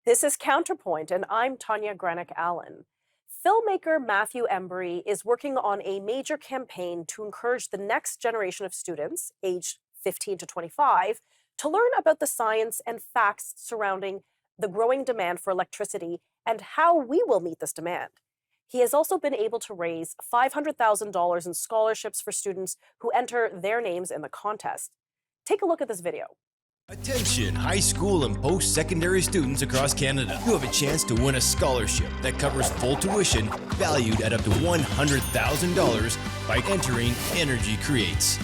This is Counterpoint, and I'm Tanya Granick-Allen. Filmmaker Matthew Embry is working on a major campaign to encourage the next generation of students, aged 15 to 25, to learn about the science and facts surrounding the growing demand for electricity and how we will meet this demand. He has also been able to raise $500,000 in scholarships for students who enter their names in the contest. Take a look at this video. Attention high school and post-secondary students across Canada. You have a chance to win a scholarship that covers full tuition valued at up to $100,000 by entering Energy Creates.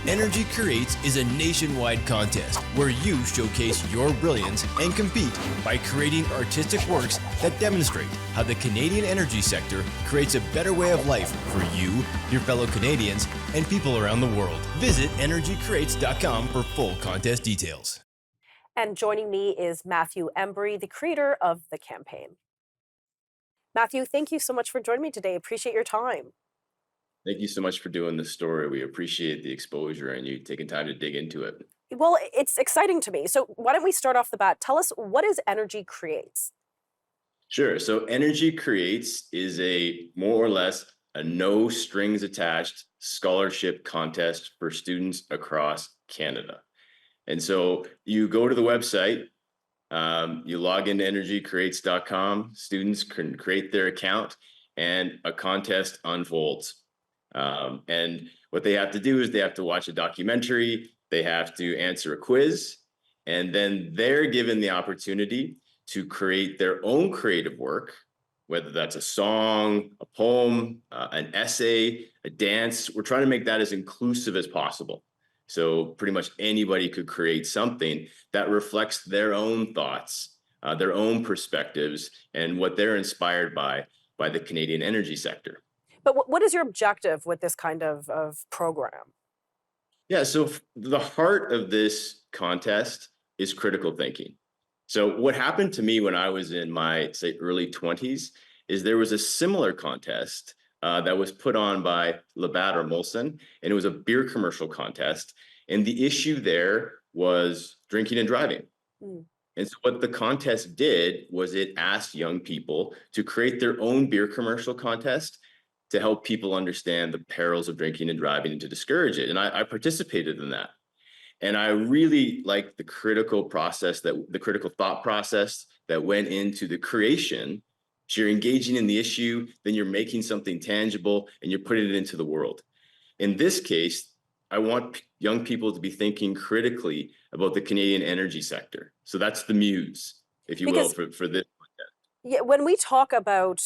Energy Creates is a nationwide contest where you showcase your brilliance and compete by creating artistic works that demonstrate how the Canadian energy sector creates a better way of life for you, your fellow Canadians, and people around the world. Visit energycreates.com for full contest details. And joining me is Mathew Embry, the creator of the campaign. Matthew, thank you so much for joining me today. Appreciate your time. Thank you so much for doing this story. We appreciate the exposure and you taking time to dig into it. Well, it's exciting to me. So why don't we start off the bat? Tell us, what is Energy Creates? Sure. So Energy Creates is a more or less a no strings attached scholarship contest for students across Canada. And so you go to the website, you log into energycreates.com, students can create their account and a contest unfolds. And what they have to do is they have to watch a documentary, they have to answer a quiz, and then they're given the opportunity to create their own creative work, whether that's a song, a poem, an essay, a dance. We're trying to make that as inclusive as possible. So pretty much anybody could create something that reflects their own thoughts, their own perspectives, and what they're inspired by the Canadian energy sector. But what is your objective with this kind of program? Yeah, so the heart of this contest is critical thinking. So what happened to me when I was in my, say, early 20s is there was a similar contest that was put on by Labatt or Molson, and it was a beer commercial contest. And the issue there was drinking and driving. Mm. And so what the contest did was it asked young people to create their own beer commercial contest to help people understand the perils of drinking and driving and to discourage it. And I participated in that. And I really liked the critical thought process that went into the creation. So you're engaging in the issue, then you're making something tangible and you're putting it into the world. In this case, I want young people to be thinking critically about the Canadian energy sector. So that's the muse, if you will, for this. Yeah, when we talk about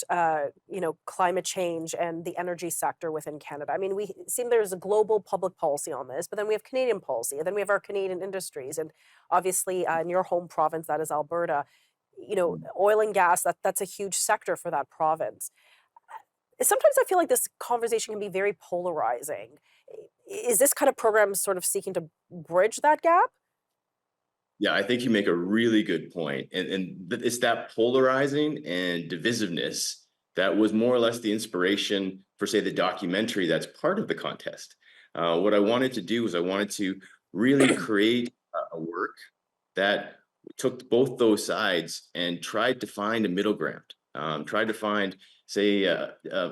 climate change and the energy sector within Canada, I mean, we seem there's a global public policy on this, but then we have Canadian policy, and then we have our Canadian industries, and obviously in your home province, that is Alberta. Oil and gas, that's a huge sector for that province. Sometimes I feel like this conversation can be very polarizing. Is this kind of program sort of seeking to bridge that gap? Yeah, I think you make a really good point. And it's that polarizing and divisiveness that was more or less the inspiration for, say, the documentary that's part of the contest. What I wanted to do was I wanted to really create a work that took both those sides and tried to find a middle ground, tried to find, say,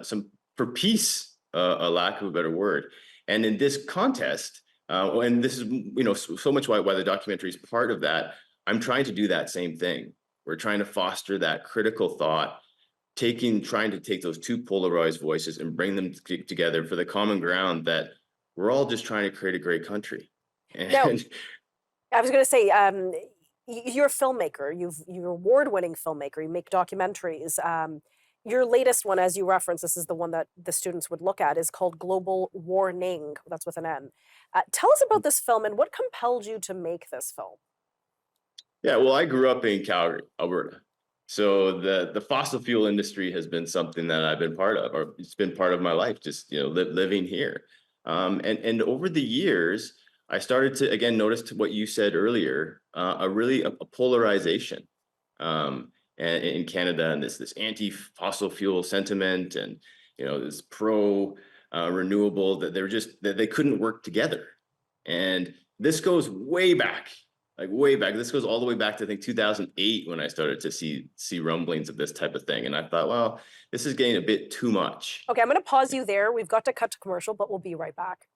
some for peace, a lack of a better word. And in this contest, and this is, so much why the documentary is part of that. I'm trying to do that same thing. We're trying to foster that critical thought, trying to take those two polarized voices and bring them together for the common ground that we're all just trying to create a great country. And Now, I was going to say, you're a filmmaker. You're an award-winning filmmaker. You make documentaries. Your latest one, as you referenced, this is the one that the students would look at, is called Global Warning. That's with an N. Tell us about this film and what compelled you to make this film. Yeah, well, I grew up in Calgary, Alberta. So the fossil fuel industry has been something that I've been part of, or it's been part of my life, just living here. And over the years, I started to again notice what you said earlier, a polarization. And in Canada, and this anti-fossil fuel sentiment, and this pro renewable, that they couldn't work together. And this goes way back like way back. This goes all the way back to I think 2008 when I started to see rumblings of this type of thing. And I thought, well, this is getting a bit too much. Okay, I'm going to pause you there. We've got to cut to commercial, but we'll be right back.